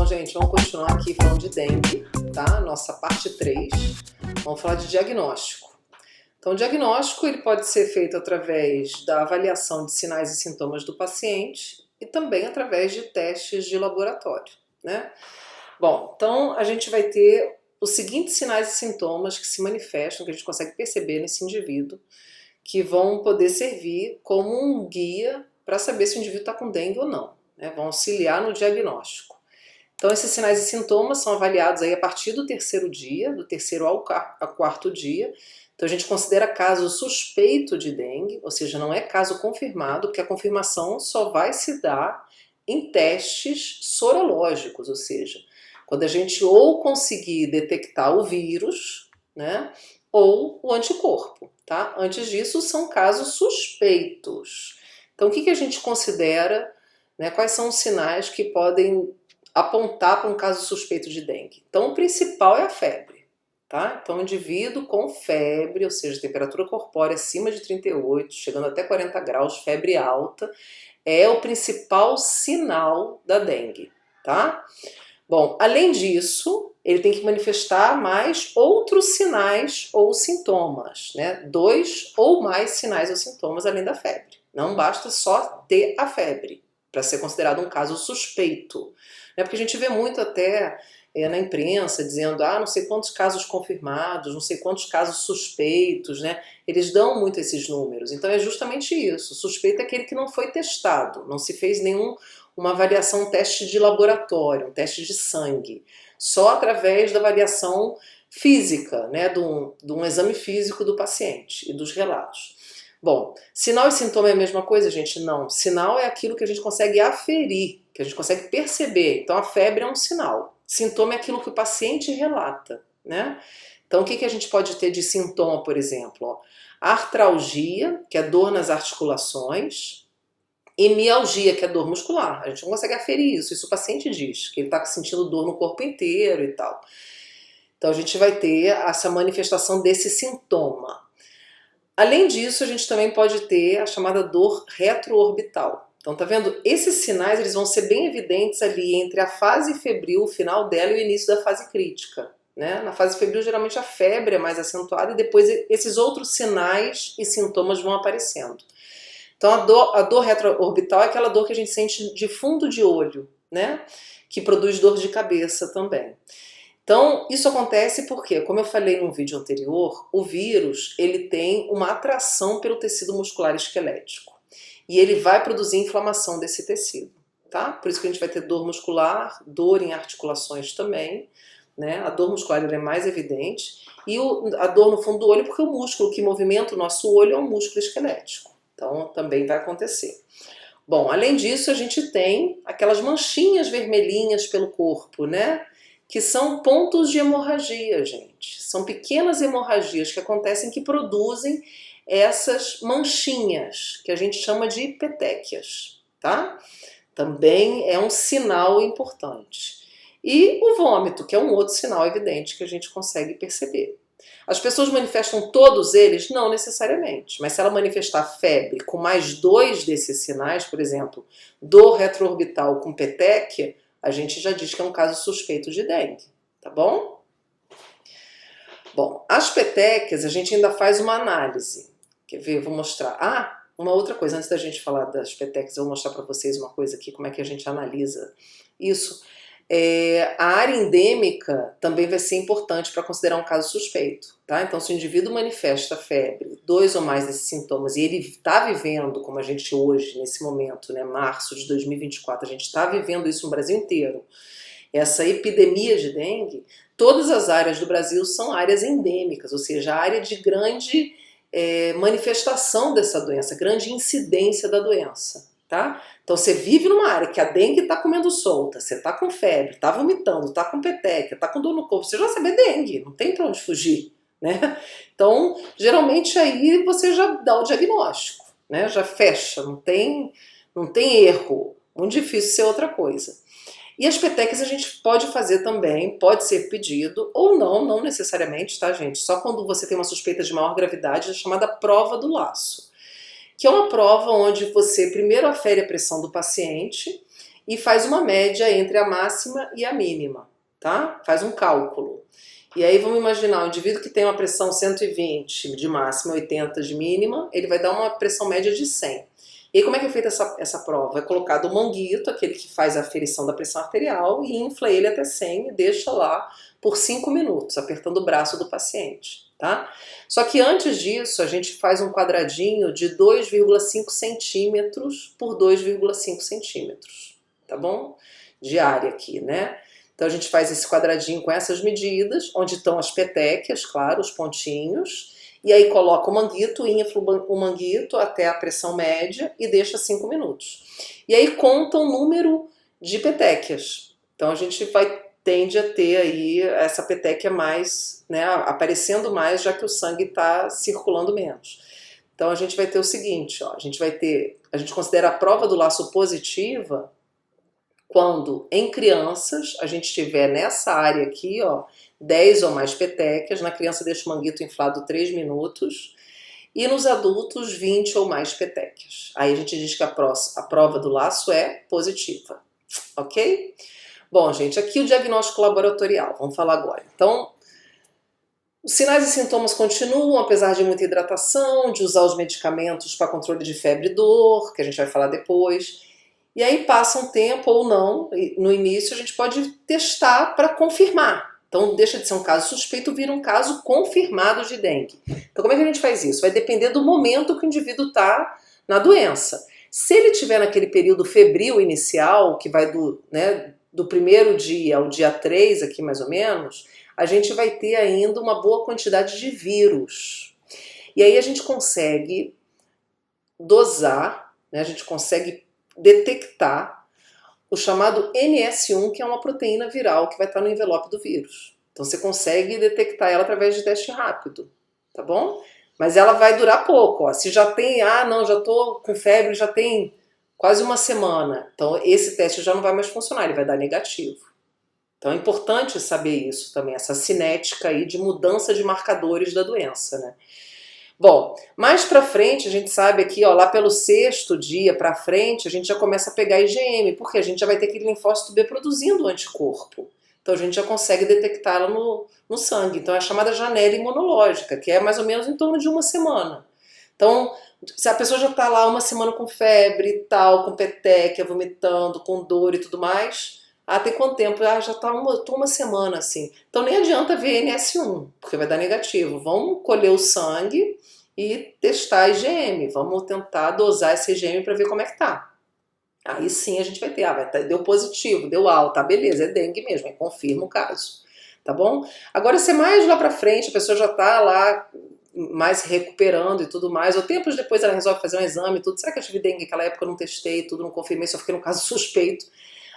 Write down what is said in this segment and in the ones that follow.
Então, gente, vamos continuar aqui falando de dengue, tá? Nossa parte 3. Vamos falar de diagnóstico. Então, o diagnóstico ele pode ser feito através da avaliação de sinais e sintomas do paciente e também através de testes de laboratório, né? Bom, então a gente vai ter os seguintes sinais e sintomas que se manifestam, que a gente consegue perceber nesse indivíduo, que vão poder servir como um guia para saber se o indivíduo está com dengue ou não, né? Vão auxiliar no diagnóstico. Então esses sinais e sintomas são avaliados aí a partir do terceiro dia, do terceiro ao quarto dia. Então a gente considera caso suspeito de dengue, ou seja, não é caso confirmado, porque a confirmação só vai se dar em testes sorológicos, ou seja, quando a gente ou conseguir detectar o vírus, né, ou o anticorpo, tá? Antes disso são casos suspeitos. Então o que a gente considera, né, quais são os sinais que podem apontar para um caso suspeito de dengue? Então o principal é a febre. Tá? Então, um indivíduo com febre, ou seja, temperatura corpórea acima de 38, chegando até 40 graus, febre alta, é o principal sinal da dengue, tá? Bom, além disso, ele tem que manifestar mais outros sinais ou sintomas, né? 2 ou mais sinais ou sintomas além da febre. Não basta só ter a febre para ser considerado um caso suspeito, né? Porque a gente vê muito até na imprensa dizendo, não sei quantos casos confirmados, não sei quantos casos suspeitos, né? Eles dão muito esses números. Então é justamente isso. Suspeito é aquele que não foi testado, não se fez uma avaliação, um teste de laboratório, um teste de sangue. Só através da avaliação física, né? De um exame físico do paciente e dos relatos. Bom, sinal e sintoma é a mesma coisa, gente? Não. Sinal é aquilo que a gente consegue aferir, que a gente consegue perceber. Então a febre é um sinal. Sintoma é aquilo que o paciente relata, né? Então o que a gente pode ter de sintoma, por exemplo? Artralgia, que é dor nas articulações, e mialgia, que é dor muscular. A gente não consegue aferir isso o paciente diz, que ele está sentindo dor no corpo inteiro e tal. Então a gente vai ter essa manifestação desse sintoma. Além disso, a gente também pode ter a chamada dor retroorbital. Então, tá vendo? Esses sinais eles vão ser bem evidentes ali entre a fase febril, o final dela, e o início da fase crítica, né? Na fase febril, geralmente a febre é mais acentuada e depois esses outros sinais e sintomas vão aparecendo. Então, a dor retroorbital é aquela dor que a gente sente de fundo de olho, né? Que produz dor de cabeça também. Então, isso acontece porque, como eu falei no vídeo anterior, o vírus ele tem uma atração pelo tecido muscular esquelético. E ele vai produzir inflamação desse tecido, tá? Por isso que a gente vai ter dor muscular, dor em articulações também, né? A dor muscular é mais evidente. E a dor no fundo do olho, porque o músculo que movimenta o nosso olho é um músculo esquelético. Então, também vai acontecer. Bom, além disso, a gente tem aquelas manchinhas vermelhinhas pelo corpo, né? Que são pontos de hemorragia, gente. São pequenas hemorragias que acontecem que produzem essas manchinhas, que a gente chama de petequias, tá? Também é um sinal importante. E o vômito, que é um outro sinal evidente que a gente consegue perceber. As pessoas manifestam todos eles? Não necessariamente, mas se ela manifestar febre com mais 2 desses sinais, por exemplo, dor retroorbital com petequia, a gente já diz que é um caso suspeito de dengue, tá bom? Bom, as petequias a gente ainda faz uma análise. Quer ver? Eu vou mostrar. Uma outra coisa, antes da gente falar das petequias, eu vou mostrar para vocês uma coisa aqui, como é que a gente analisa isso. A área endêmica também vai ser importante para considerar um caso suspeito, tá? Então, se o indivíduo manifesta febre, 2 ou mais desses sintomas, e ele está vivendo, como a gente hoje, nesse momento, né, março de 2024, a gente está vivendo isso no Brasil inteiro, essa epidemia de dengue, todas as áreas do Brasil são áreas endêmicas, ou seja, a área de grande manifestação dessa doença, grande incidência da doença, tá? Então você vive numa área que a dengue está comendo solta, você está com febre, está vomitando, está com petequia, está com dor no corpo, você já sabe dengue, não tem para onde fugir, né? Então, geralmente aí você já dá o diagnóstico, né? Já fecha, não tem erro, muito difícil ser outra coisa. E as petequias a gente pode fazer também, pode ser pedido ou não necessariamente, tá, gente? Só quando você tem uma suspeita de maior gravidade, é chamada prova do laço, que é uma prova onde você primeiro afere a pressão do paciente e faz uma média entre a máxima e a mínima, tá? Faz um cálculo. E aí vamos imaginar, um indivíduo que tem uma pressão 120 de máxima, 80 de mínima, ele vai dar uma pressão média de 100. E aí como é que é feita essa prova? É colocado o manguito, aquele que faz a aferição da pressão arterial, e infla ele até 100 e deixa lá por 5 minutos, apertando o braço do paciente, tá? Só que antes disso, a gente faz um quadradinho de 2,5 centímetros por 2,5 centímetros, tá bom? De área aqui, né? Então a gente faz esse quadradinho com essas medidas, onde estão as petequias, claro, os pontinhos, e aí coloca o manguito, infla o manguito até a pressão média e deixa 5 minutos. E aí conta o número de petequias. Então a gente tende a ter aí essa petequia mais, né, aparecendo mais, já que o sangue está circulando menos. Então a gente vai ter o seguinte, ó, a gente considera a prova do laço positiva quando em crianças a gente tiver nessa área aqui, ó, 10 ou mais petequias, na criança deixa o manguito inflado 3 minutos, e nos adultos 20 ou mais petequias. Aí a gente diz que a prova do laço é positiva, ok? Bom, gente, aqui o diagnóstico laboratorial, vamos falar agora. Então, os sinais e sintomas continuam, apesar de muita hidratação, de usar os medicamentos para controle de febre e dor, que a gente vai falar depois. E aí passa um tempo ou não, no início a gente pode testar para confirmar. Então deixa de ser um caso suspeito, vira um caso confirmado de dengue. Então como é que a gente faz isso? Vai depender do momento que o indivíduo está na doença. Se ele estiver naquele período febril inicial, que vai do primeiro dia ao dia 3 aqui mais ou menos, a gente vai ter ainda uma boa quantidade de vírus. E aí a gente consegue dosar, né, a gente consegue detectar o chamado NS1, que é uma proteína viral que vai estar no envelope do vírus. Então você consegue detectar ela através de teste rápido, tá bom? Mas ela vai durar pouco, ó. Se já tem, já tô com febre, já tem quase uma semana, então esse teste já não vai mais funcionar, ele vai dar negativo. Então é importante saber isso também, essa cinética aí de mudança de marcadores da doença, né? Bom, mais pra frente a gente sabe aqui, ó, lá pelo 6º dia pra frente, a gente já começa a pegar IgM, porque a gente já vai ter aquele linfócito B produzindo anticorpo. Então a gente já consegue detectá-la no sangue. Então é a chamada janela imunológica, que é mais ou menos em torno de uma semana. Então, se a pessoa já tá lá uma semana com febre e tal, com petequia, vomitando, com dor e tudo mais, tem quanto tempo? Já tá uma semana assim. Então nem adianta ver NS1, porque vai dar negativo. Vamos colher o sangue e testar a IgM. Vamos tentar dosar esse IgM para ver como é que tá. Aí sim a gente vai ter, deu positivo, deu alta, beleza, é dengue mesmo, aí confirma o caso, tá bom? Agora se mais lá pra frente, a pessoa já tá lá mais recuperando e tudo mais, ou tempos depois ela resolve fazer um exame e tudo, será que eu tive dengue naquela época, eu não testei, tudo, não confirmei, só fiquei no caso suspeito.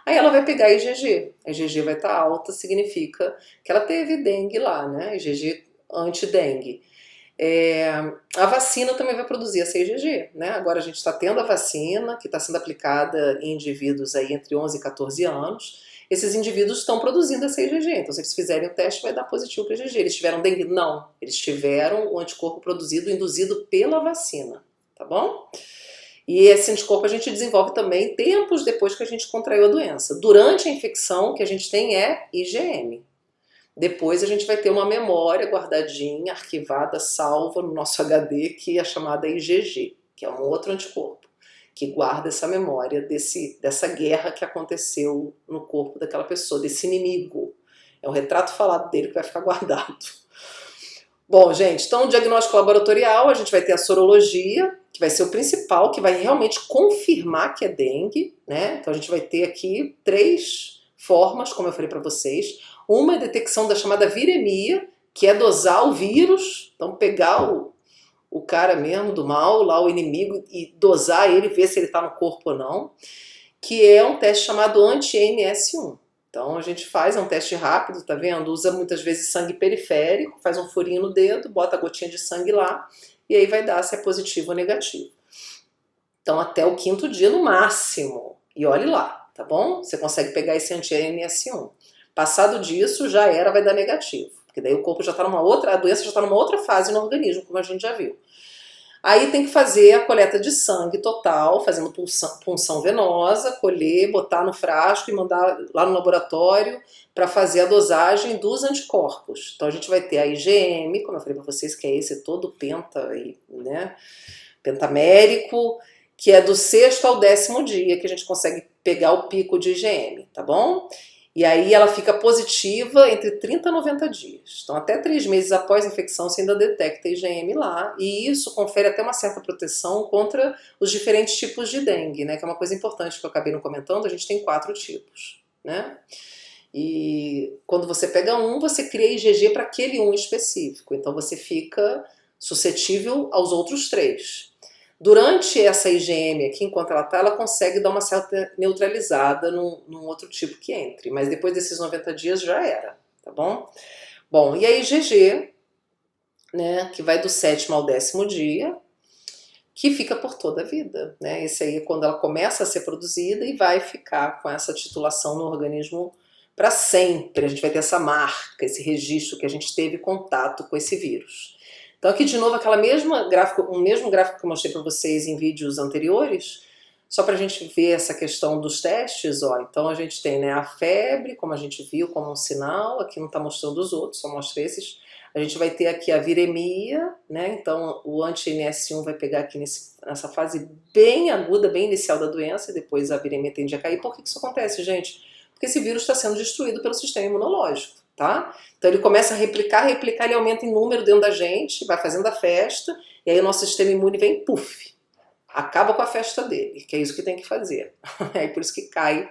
Aí ela vai pegar IgG, a IgG vai estar alta, significa que ela teve dengue lá, né, IgG anti-dengue. A vacina também vai produzir essa IgG, né? Agora a gente está tendo a vacina que está sendo aplicada em indivíduos aí entre 11 e 14 anos. Esses indivíduos estão produzindo essa IgG, então se eles fizerem o teste vai dar positivo para IgG. Eles tiveram dengue? Não, eles tiveram o anticorpo produzido, induzido pela vacina, tá bom? E esse anticorpo a gente desenvolve também tempos depois que a gente contraiu a doença. Durante a infecção, o que a gente tem é IgM. Depois a gente vai ter uma memória guardadinha, arquivada, salva no nosso HD, que é chamada IgG, que é um outro anticorpo, que guarda essa memória dessa guerra que aconteceu no corpo daquela pessoa, desse inimigo. É um retrato falado dele que vai ficar guardado. Bom, gente, então o diagnóstico laboratorial, a gente vai ter a sorologia, que vai ser o principal, que vai realmente confirmar que é dengue, né? Então a gente vai ter aqui 3 formas, como eu falei para vocês. Uma é a detecção da chamada viremia, que é dosar o vírus, então pegar o cara mesmo do mal, lá o inimigo, e dosar ele, ver se ele está no corpo ou não, que é um teste chamado anti-NS1. Então a gente faz, é um teste rápido, tá vendo? Usa muitas vezes sangue periférico, faz um furinho no dedo, bota a gotinha de sangue lá, e aí vai dar se é positivo ou negativo. Então até o 5º dia no máximo, e olhe lá, tá bom? Você consegue pegar esse anti-NS1. Passado disso, já era, vai dar negativo. Porque daí o corpo já está a doença já está numa outra fase no organismo, como a gente já viu. Aí tem que fazer a coleta de sangue total, fazendo punção venosa, colher, botar no frasco e mandar lá no laboratório para fazer a dosagem dos anticorpos. Então a gente vai ter a IgM, como eu falei para vocês, que é esse todo penta, né, pentamérico, que é do 6º ao 10º dia que a gente consegue pegar o pico de IgM, tá bom? E aí ela fica positiva entre 30 e 90 dias. Então até 3 meses após a infecção você ainda detecta IgM lá, e isso confere até uma certa proteção contra os diferentes tipos de dengue, né? Que é uma coisa importante que eu acabei não comentando, a gente tem 4 tipos, né? E quando você pega um, você cria IgG para aquele um específico, então você fica suscetível aos outros 3. Durante essa IgM aqui, enquanto ela está, ela consegue dar uma certa neutralizada num outro tipo que entre, mas depois desses 90 dias já era, tá bom? Bom, e a IgG, né, que vai do 7º ao 10º dia, que fica por toda a vida, né? Esse aí é quando ela começa a ser produzida e vai ficar com essa titulação no organismo para sempre. A gente vai ter essa marca, esse registro que a gente teve contato com esse vírus. Então aqui de novo aquela mesma gráfico, o mesmo gráfico que eu mostrei para vocês em vídeos anteriores, só para a gente ver essa questão dos testes, ó. Então a gente tem, né, a febre, como a gente viu, como um sinal, aqui não está mostrando os outros, só mostra esses. A gente vai ter aqui a viremia, né, então o anti-NS1 vai pegar aqui nessa fase bem aguda, bem inicial da doença, e depois a viremia tende a cair. Por que isso acontece, gente? Porque esse vírus está sendo destruído pelo sistema imunológico. Tá? Então ele começa a replicar, ele aumenta em número dentro da gente, vai fazendo a festa, e aí o nosso sistema imune vem, puf, acaba com a festa dele, que é isso que tem que fazer. É por isso que cai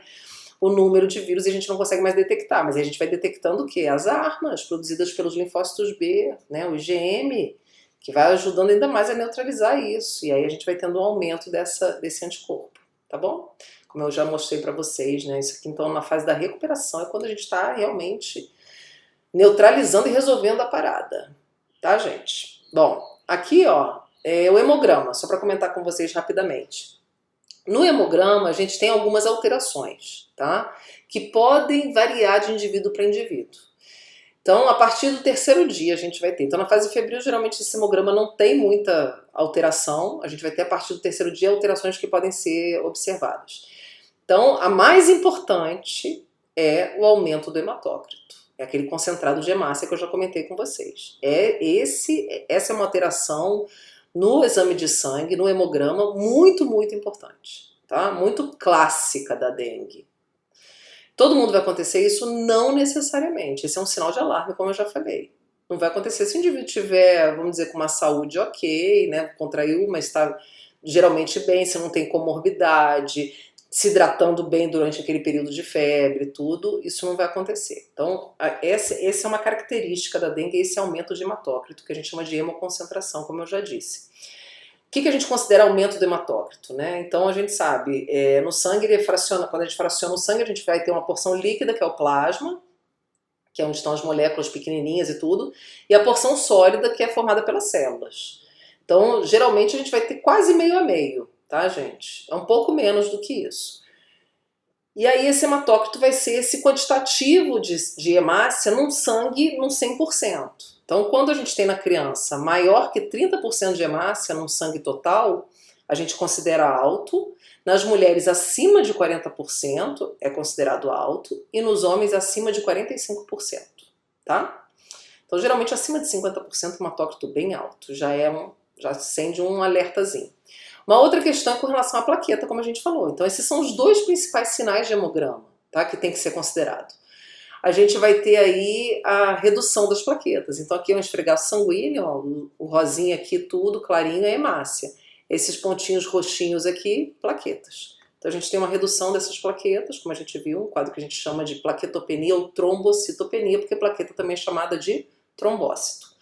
o número de vírus e a gente não consegue mais detectar, mas aí a gente vai detectando o quê? As armas produzidas pelos linfócitos B, né? O IgM, que vai ajudando ainda mais a neutralizar isso, e aí a gente vai tendo um aumento desse anticorpo, tá bom? Como eu já mostrei para vocês, né? Isso aqui então na fase da recuperação é quando a gente está realmente neutralizando e resolvendo a parada, tá, gente? Bom, aqui, ó, é o hemograma, só para comentar com vocês rapidamente. No hemograma, a gente tem algumas alterações, tá? Que podem variar de indivíduo para indivíduo. Então, a partir do 3º dia a gente vai ter. Então, na fase febril, geralmente esse hemograma não tem muita alteração. A gente vai ter, a partir do 3º dia, alterações que podem ser observadas. Então, a mais importante é o aumento do hematócrito. É aquele concentrado de hemácia que eu já comentei com vocês. Essa é uma alteração no exame de sangue, no hemograma, muito, muito importante. Tá? Muito clássica da dengue. Todo mundo vai acontecer isso? Não necessariamente. Esse é um sinal de alarme, como eu já falei. Não vai acontecer se o indivíduo tiver, vamos dizer, com uma saúde ok, né? Contraiu, mas está geralmente bem, se não tem comorbidade, se hidratando bem durante aquele período de febre, tudo, isso não vai acontecer. Então, essa é uma característica da dengue, esse aumento de hematócrito, que a gente chama de hemoconcentração, como eu já disse. O que a gente considera aumento do hematócrito, né? Então, a gente sabe, no sangue, ele fraciona, quando a gente fraciona o sangue, a gente vai ter uma porção líquida, que é o plasma, que é onde estão as moléculas pequenininhas e tudo, e a porção sólida, que é formada pelas células. Então, geralmente, a gente vai ter quase meio a meio. Tá, gente? É um pouco menos do que isso. E aí esse hematócrito vai ser esse quantitativo de hemácia num sangue num 100%. Então quando a gente tem na criança maior que 30% de hemácia num sangue total, a gente considera alto. Nas mulheres acima de 40% é considerado alto e nos homens acima de 45%, tá? Então geralmente acima de 50% hematócrito bem alto, já acende um alertazinho. Uma outra questão é com relação à plaqueta, como a gente falou. Então esses são os 2 principais sinais de hemograma, tá? Que tem que ser considerado. A gente vai ter aí a redução das plaquetas. Então aqui é um esfregaço sanguíneo, ó, o rosinha aqui tudo clarinho é hemácia. Esses pontinhos roxinhos aqui, plaquetas. Então a gente tem uma redução dessas plaquetas, como a gente viu, um quadro que a gente chama de plaquetopenia ou trombocitopenia, porque plaqueta também é chamada de trombócito.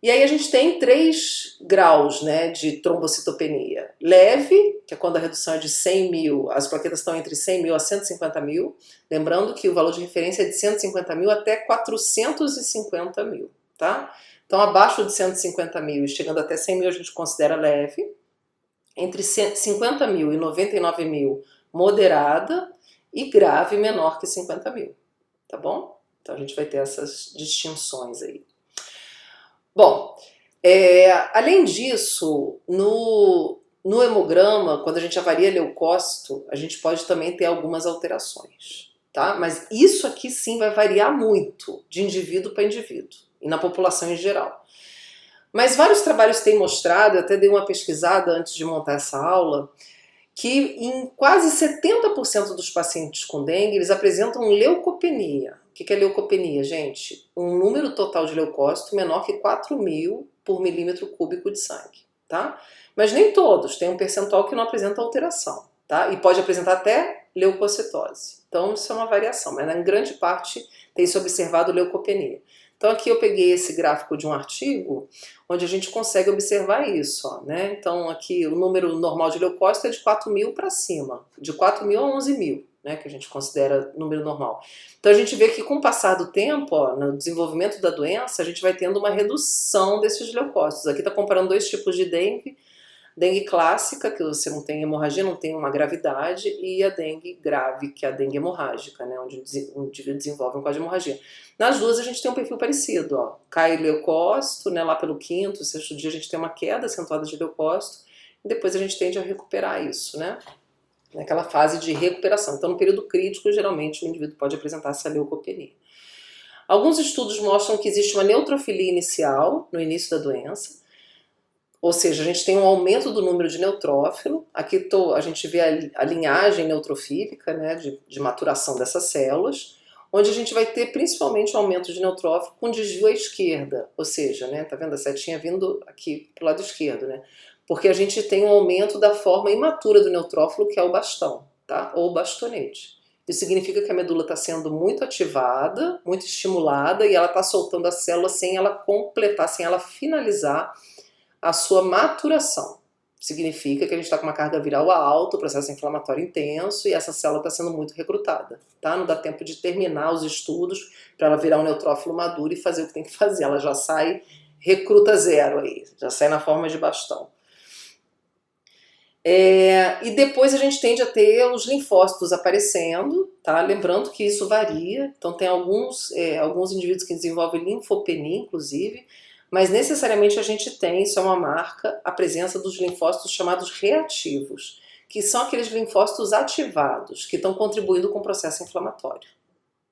E aí a gente tem 3 graus, né, de trombocitopenia. Leve, que é quando a redução é de 100 mil, as plaquetas estão entre 100 mil a 150 mil. Lembrando que o valor de referência é de 150 mil até 450 mil, tá? Então abaixo de 150 mil e chegando até 100 mil a gente considera leve. Entre 50 mil e 99 mil, moderada. E grave, menor que 50 mil, tá bom? Então a gente vai ter essas distinções aí. Bom, Além disso, no hemograma, quando a gente avalia leucócito, a gente pode também ter algumas alterações, tá? Mas isso aqui sim vai variar muito de indivíduo para indivíduo e na população em geral. Mas vários trabalhos têm mostrado, eu até dei uma pesquisada antes de montar essa aula, que em quase 70% dos pacientes com dengue, eles apresentam leucopenia. O que é leucopenia, gente? Um número total de leucócito menor que 4.000 por milímetro cúbico de sangue, tá? Mas nem todos, tem um percentual que não apresenta alteração, tá? E pode apresentar até leucocitose. Então isso é uma variação, mas em grande parte tem se observado leucopenia. Então aqui eu peguei esse gráfico de um artigo onde a gente consegue observar isso, ó, né? Então aqui o número normal de leucócito é de 4.000 para cima, de 4.000 a 11.000, né, que a gente considera número normal. Então a gente vê que com o passar do tempo, ó, no desenvolvimento da doença, a gente vai tendo uma redução desses leucócitos. Aqui está comparando dois tipos de dengue. Dengue clássica, que você não tem hemorragia, não tem uma gravidade, e a dengue grave, que é a dengue hemorrágica, né, onde o indivíduo desenvolve um quadro de hemorragia. Nas duas a gente tem um perfil parecido, ó. Cai leucócito, né, lá pelo quinto, sexto dia a gente tem uma queda acentuada de leucócito, e depois a gente tende a recuperar isso, né, naquela fase de recuperação. Então no período crítico, geralmente o indivíduo pode apresentar essa leucopenia. Alguns estudos mostram que existe uma neutrofilia inicial no início da doença, ou seja, a gente tem um aumento do número de neutrófilo. Aqui a gente vê a linhagem neutrofílica, né, de maturação dessas células, onde a gente vai ter principalmente um aumento de neutrófilo com desvio à esquerda, ou seja, né, tá vendo a setinha vindo aqui para o lado esquerdo, né? Porque a gente tem um aumento da forma imatura do neutrófilo, que é o bastão, tá? Ou bastonete. Isso significa que a medula está sendo muito ativada, muito estimulada, e ela está soltando a célula sem ela completar, sem ela finalizar a sua maturação. Significa que a gente está com uma carga viral alta, o processo inflamatório intenso, e essa célula está sendo muito recrutada, tá? Não dá tempo de terminar os estudos para ela virar um neutrófilo maduro e fazer o que tem que fazer. Ela já sai recruta zero aí, já sai na forma de bastão. E depois a gente tende a ter os linfócitos aparecendo, tá? Lembrando que isso varia, então tem alguns indivíduos que desenvolvem linfopenia, inclusive, mas necessariamente a gente tem, isso é uma marca, a presença dos linfócitos chamados reativos, que são aqueles linfócitos ativados, que estão contribuindo com o processo inflamatório.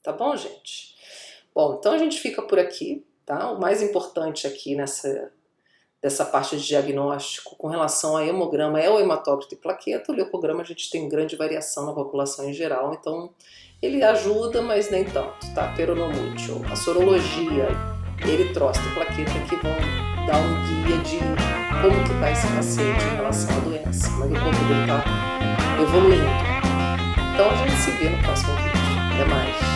Tá bom, gente? Bom, então a gente fica por aqui, tá? O mais importante aqui dessa parte de diagnóstico com relação ao hemograma é o hematócrito e plaqueta. O leucograma a gente tem grande variação na população em geral, então ele ajuda, mas nem tanto, tá? Peronomútil, a sorologia, eritrócito e plaqueta que vão dar um guia de como que está esse paciente em relação à doença, como é que o corpo dele está evoluindo. Então a gente se vê no próximo vídeo. Até mais!